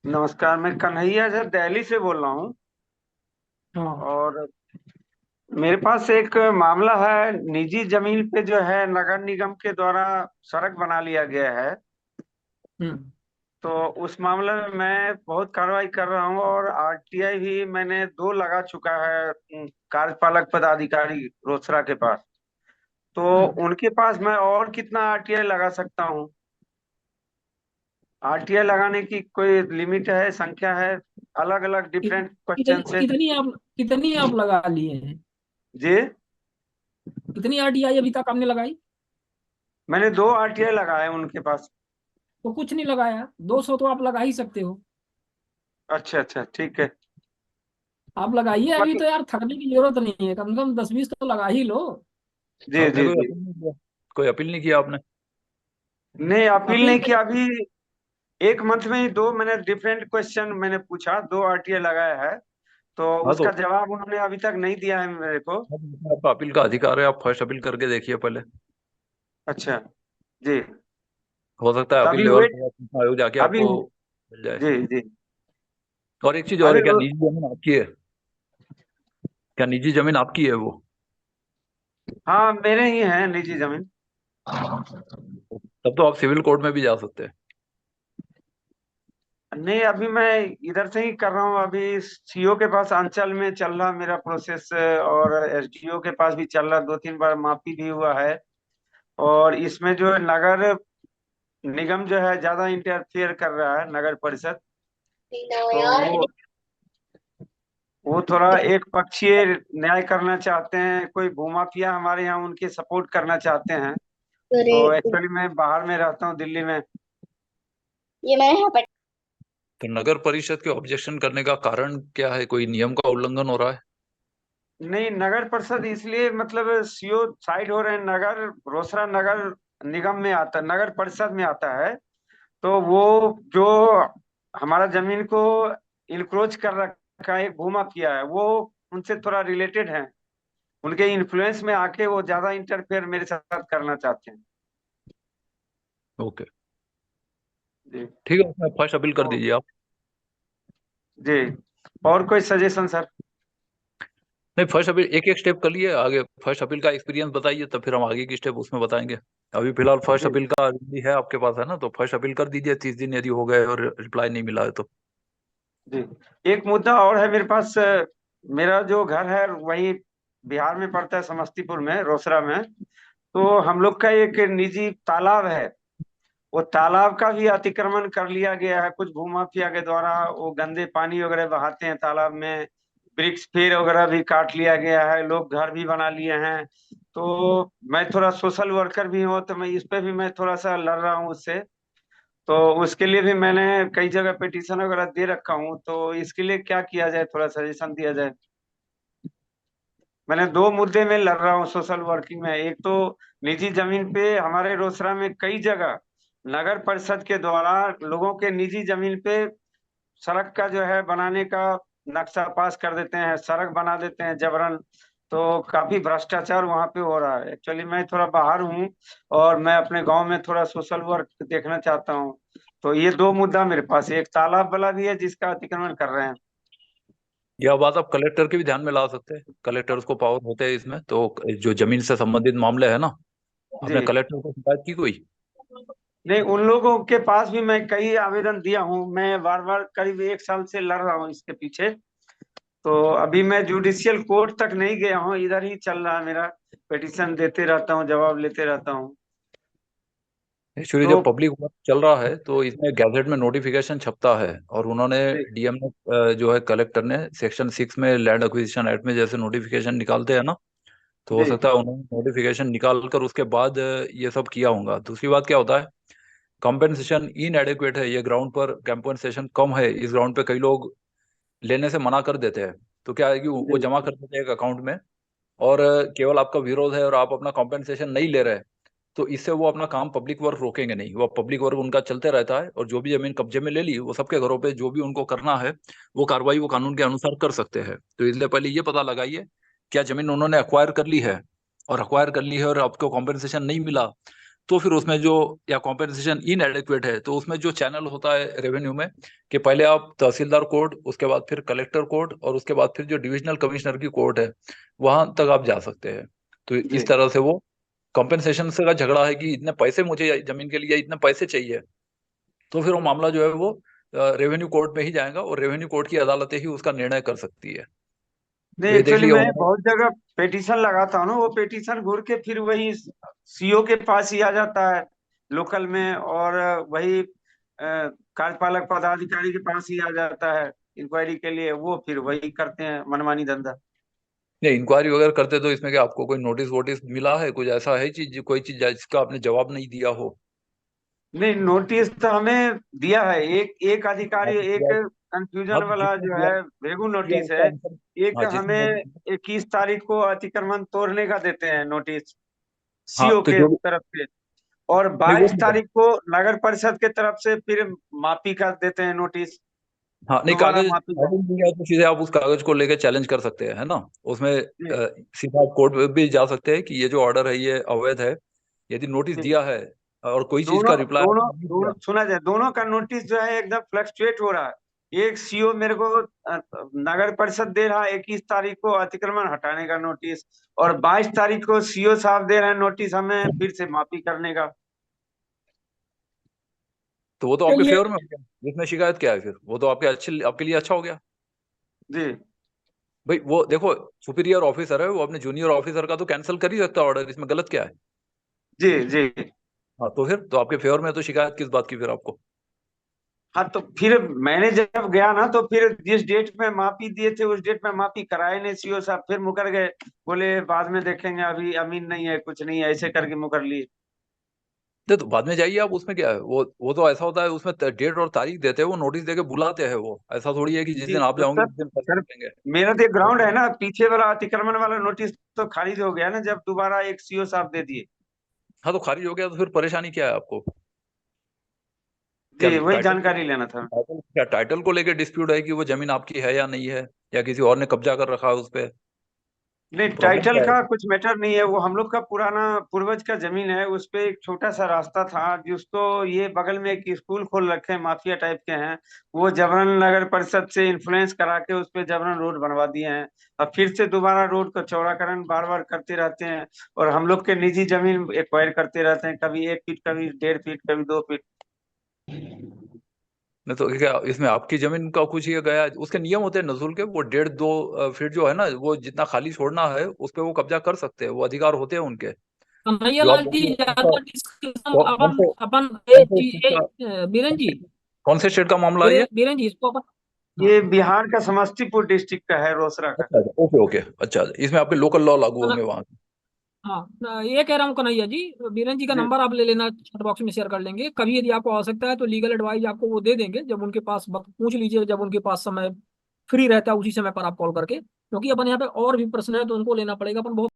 नमस्कार। मैं कन्हैया सर दिल्ली से बोल रहा हूँ। हाँ। और मेरे पास एक मामला है। निजी जमीन पे जो है नगर निगम के द्वारा सड़क बना लिया गया है। हम्म। तो उस मामले में मैं बहुत कार्रवाई कर रहा हूँ और आरटीआई भी मैंने 2 लगा चुका है कार्यपालक पदाधिकारी रोसड़ा के पास। तो हम्म। उनके पास मैं और कितना आरटीआई लगा सकता हूँ? आरटीआई लगाने की कोई लिमिट है, संख्या है? अलग अलग कित- डिफरेंट क्वेश्चन कितनी से। कितनी आप लगा लिए हैं? जी, कितनी आरटीआई अभी तक आपने लगाई? मैंने 2 आरटीआई लगाए उनके पास। तो कुछ नहीं लगाया, 200 तो आप लगा ही सकते हो। अच्छा अच्छा, ठीक है। आप लगाइए अभी मतलब तो यार, थकने की जरूरत नहीं है, कम से कम 10-20 तो लगा ही लो। जी आपने जी कोई जी। अपील नहीं किया? कोई अपील नहीं किया आपने? नहीं, अपील अपील नहीं किया अभी। एक मंथ में ही 2 मैंने डिफरेंट क्वेश्चन मैंने पूछा, 2 आरटीआई लगाया है। तो हाँ उसका तो जवाब उन्होंने अभी तक नहीं दिया है मेरे को। आपका अपील का अधिकार है, आप फर्स्ट अपील करके देखिए पहले। अच्छा। जी। हो सकता है तो अपील अभी लेवल वेट। पर आयोग जाके अभी आपको मिल जाए। जी जी। और एक चीज और अभी है, क्या निजी जमीन आपकी है? क्या निजी जमीन आपकी है वो? हाँ, मेरे ही हैं निजी जमीन। तब तो आप सिविल कोर्ट में भी जा सकते हैं। नहीं, अभी मैं इधर से ही कर रहा हूँ। अभी सीओ के पास अंचल में चल रहा मेरा प्रोसेस, और एसडीओ के पास भी चल रहा, 2-3 बार माफी भी हुआ है। और इसमें जो है नगर निगम जो है ज्यादा इंटरफेयर कर रहा है, नगर परिषद। तो वो थोड़ा एक पक्षीय न्याय करना चाहते हैं। कोई भूमाफिया हमारे यहाँ उनके सपोर्ट करना चाहते हैं। तो एक्चुअली मैं बाहर में रहता हूँ, दिल्ली में। ये मैंने यहाँ पर। तो नगर परिषद के ऑब्जेक्शन करने का कारण क्या है? कोई नियम का उल्लंघन हो रहा है? नहीं, नगर परिषद इसलिए मतलब सीओ साइड हो रहे हैं। नगर रोसड़ा नगर निगम में आता, नगर परिषद में आता है। तो वो जो हमारा जमीन को इंक्रोच कर रखा है, एक भूमाफिया है, वो उनसे थोड़ा रिलेटेड है। उनके इन्फ्लुएंस में आके वो ज्यादा इंटरफेयर मेरे साथ करना चाहते हैं। ओके, जी। ठीक है, उसमें फर्स्ट अपील कर तो दीजिए आप। जी, और कोई सजेशन सर? नहीं, फर्स्ट अपील एक एक स्टेप कर लिए आगे। फर्स्ट अपील का एक्सपीरियंस बताइए, तब फिर हम आगे की स्टेप उसमें बताएंगे। अभी फिलहाल फर्स्ट जी अपील का भी है आपके पास, है ना? तो फर्स्ट अपील कर दीजिए, 30 दिन यदि हो गए और रिप्लाई नहीं मिला है तो। जी। एक मुद्दा और है मेरे पास। मेरा जो घर है वही बिहार में पड़ता है, समस्तीपुर में, रोसड़ा में। तो हम लोग का एक निजी तालाब है। वो तालाब का भी अतिक्रमण कर लिया गया है कुछ भूमाफिया के द्वारा। वो गंदे पानी वगैरह बहाते हैं तालाब में। वृक्ष पेड़ वगैरह भी काट लिया गया है, लोग घर भी बना लिए हैं। तो मैं थोड़ा सोशल वर्कर भी हूँ, तो मैं इस पे भी मैं थोड़ा सा लड़ रहा हूँ उससे। तो उसके लिए भी मैंने कई जगह पिटीशन वगैरह दे रखा हूँ। तो इसके लिए क्या किया जाए, थोड़ा सजेशन दिया जाए। मैंने 2 मुद्दे में लड़ रहा हूँ सोशल वर्किंग में। एक तो निजी जमीन पे हमारे रोसड़ा में कई जगह नगर परिषद के द्वारा लोगों के निजी जमीन पे सड़क का जो है बनाने का नक्शा पास कर देते हैं, सड़क बना देते हैं जबरन। तो काफी भ्रष्टाचार वहां पे हो रहा है। एक्चुअली मैं थोड़ा बाहर हूँ और मैं अपने गांव में थोड़ा सोशल वर्क देखना चाहता हूँ। तो ये 2 मुद्दा मेरे पास है। एक तालाब वाला भी है जिसका अतिक्रमण कर रहे हैं। यह बात आप कलेक्टर के भी ध्यान में ला सकते हैं। कलेक्टर को पावर होते हैं इसमें, तो जो जमीन से संबंधित मामले है ना, आपने जी। कलेक्टर को शिकायत की कोई? नहीं, उन लोगों के पास भी मैं कई आवेदन दिया हूँ। मैं बार बार करीब 1 साल से लड़ रहा हूँ इसके पीछे। तो अभी मैं जुडिशियल कोर्ट तक नहीं गया हूँ, इधर ही चल रहा है मेरा। पिटीशन देते रहता हूँ, जवाब लेते रहता हूँ। एक्चुअली तो जब पब्लिक वर्क चल रहा है तो इसमें गैजेट में नोटिफिकेशन छपता है, और उन्होंने जी डीएम ने जो है कलेक्टर ने सेक्शन 6 में लैंड एक्विजिशन एक्ट में जैसे नोटिफिकेशन निकालते हैं ना, तो हो जी सकता है उन्होंने नोटिफिकेशन निकाल कर उसके बाद ये सब किया होगा। दूसरी बात क्या होता है, कॉम्पेंसेशन इनएडेक्वेट है, ये ग्राउंड पर कॉम्पेंसेशन कम है, इस ग्राउंड पे कई लोग लेने से मना कर देते हैं। तो क्या है कि वो जी जमा कर देते हैं एक अकाउंट में, और केवल आपका विरोध है और आप अपना कॉम्पेंसेशन नहीं ले रहे, तो इससे वो अपना काम पब्लिक वर्क रोकेंगे नहीं। वो पब्लिक वर्क उनका चलते रहता है, और जो भी जमीन कब्जे में ले ली वो सबके घरों पे जो भी उनको करना है वो कार्रवाई वो कानून के अनुसार कर सकते हैं। तो इसलिए पहले ये पता लगाइए क्या जमीन उन्होंने अक्वायर कर ली है, और अक्वायर कर ली है और आपको कॉम्पेंसेशन नहीं मिला, तो फिर उसमें जो या कॉम्पेंसेशन इनएडिक्वेट है तो उसमें जो चैनल होता है रेवेन्यू में कि पहले आप तहसीलदार कोर्ट, उसके बाद फिर कलेक्टर कोर्ट और उसके बाद फिर जो डिविजनल कमिश्नर की कोर्ट है वहां तक आप जा सकते हैं। तो जी इस तरह से वो कॉम्पेंसेशन से का झगड़ा है कि इतने पैसे मुझे जमीन के लिए इतने पैसे चाहिए, तो फिर वो मामला जो है वो रेवेन्यू कोर्ट में ही जाएगा और रेवेन्यू कोर्ट की अदालतें ही उसका निर्णय कर सकती है। नहीं, तो ये देख एक्चुअली लिया मैं होगा। बहुत जगह पिटीशन लगाता हूँ ना, वो पिटीशन घूर के फिर वही सीओ के पास ही आ जाता है लोकल में, और वही कार्यपालक पदाधिकारी के पास ही आ जाता है इंक्वायरी के लिए। वो फिर वही करते हैं मनमानी धंधा। नहीं, इंक्वायरी वगैरह करते तो इसमें क्या आपको कोई नोटिस वोटिस मिला है, कुछ ऐसा है चीज, कोई चीज जिसका आपने जवाब नहीं दिया हो? नहीं, नोटिस तो हमें दिया है। एक एक हाँ अधिकारी, तो एक दिया। हाँ कंफ्यूजन तो वाला जिसने जो दिया है वेगू दिया नोटिस उसका है। आंसर। एक हाँ जिसने हमें 21 तारीख को अतिक्रमण तोड़ने का देते हैं नोटिस हाँ सीओ तो के जो तरफ से, और नहीं वो 22 तारीख को नगर परिषद के तरफ से फिर माफी का देते हैं नोटिस, हाँ नहीं, दोबारा कागज माफी का। कागज नहीं है तो सीधे आप उस कागज को लेके चैलेंज कर सकते हैं, है ना। उसमें जी सीधा आप कोर्ट में भी जा सकते हैं कि ये जो ऑर्डर है ये अवैध है। यदि नोटिस जी। दिया है और कोई चीज का दोनों रिप्लाई दोनों नहीं दोनों दिया। सुना जाए, दोनों का नोटिस जो है एकदम फ्लक्चुएट हो रहा है। एक सीओ मेरे को नगर परिषद दे रहा है 21 तारीख को अतिक्रमण हटाने का नोटिस, और 22 तारीख को सीओ साहब दे रहे हैं नोटिस हमें फिर से माफी करने का। तो वो तो आपके चलिए। फेवर में हो गया, जिसमें शिकायत क्या है फिर, वो तो आपके लिए अच्छा हो गया। जी भाई वो देखो, सुपीरियर ऑफिसर है वो, अपने जूनियर ऑफिसर का तो कैंसिल कर ही सकता है ऑर्डर, इसमें गलत क्या है। जी जी। हाँ तो फिर तो आपके फेवर में है, तो शिकायत किस बात की फिर आपको। हाँ, तो फिर मैंने जब गया ना, तो फिर जिस डेट में माफी दिए थे उस डेट में माफी कराए नहीं सीओ साहब, फिर मुकर गए। बोले बाद में देखेंगे, अभी अमीन नहीं है, कुछ नहीं है, ऐसे करके मुकर लिए। तो बाद में जाइए आप, उसमें क्या है। वो तो ऐसा होता है, उसमें डेट और तारीख देते हैं, वो नोटिस देके बुलाते हैं। वो ऐसा थोड़ी है कि जिस जी दिन आप तो जाओगे सर, उस दिन पैसे सर मिलेंगे। मेरा तो ग्राउंड है ना, पीछे वाला अतिक्रमण वाला नोटिस तो खारिज हो गया ना जब दोबारा एक सीओ साहब दे दिए। हाँ तो खारिज हो गया तो फिर परेशानी क्या है आपको। क्या जी, वही टाइटल जानकारी लेना था। टाइटल को लेके डिस्प्यूट है कि वो जमीन आपकी है या नहीं है, या किसी और ने कब्जा कर रखा है उस पे। नहीं, प्रॉब्लम टाइटल क्या है। का कुछ मैटर नहीं है, वो हम लोग का पुराना पूर्वज का जमीन है। उस पे एक छोटा सा रास्ता था जिसको ये बगल में एक स्कूल खोल रखे हैं, माफिया टाइप के हैं। वो जबरन नगर परिषद से इन्फ्लुएंस करा के उस पे जबरन रोड बनवा दिए हैं। अब फिर से दोबारा रोड का चौड़ाकरण बार बार करते रहते हैं, और हम लोग के निजी जमीन एक्वायर करते रहते हैं, कभी 1 फीट, कभी 1.5 फीट, कभी 2 फीट। नहीं तो क्या इसमें आपकी जमीन का कुछ ये गया है? उसके नियम होते हैं नजूल के, वो 1.5-2 फीट जो है ना, वो जितना खाली छोड़ना है उस पे वो कब्जा कर सकते हैं, वो अधिकार होते हैं उनके। कन्हैया जो आप लाल जी, बोलिए ज्यादा डिस्कशन कौन अपन से अपन कौन से स्टेट का बीरन जी, कौन से स्टेट का मामला है ये। बीरन जी इसको अपन। हाँ ये बिहार का समस्तीपुर डिस्ट्रिक्ट का है, रोसड़ा का। अच्छा अच्छा, ओके ओके, अच्छा इसमें आपके लोकल लॉ लागू होंगे वहाँ के। हाँ, ये कह रहा हूँ कन्हैया जी, बीरन जी का जी नंबर आप ले लेना, चैट बॉक्स में शेयर कर लेंगे। कभी यदि आपको आवश्यकता है तो लीगल एडवाइस आपको वो दे देंगे, जब उनके पास वक्त पूछ लीजिए, जब उनके पास समय फ्री रहता है उसी समय पर आप कॉल करके, क्योंकि अपन यहाँ पे और भी प्रश्न है तो उनको लेना पड़ेगा। अपन बहुत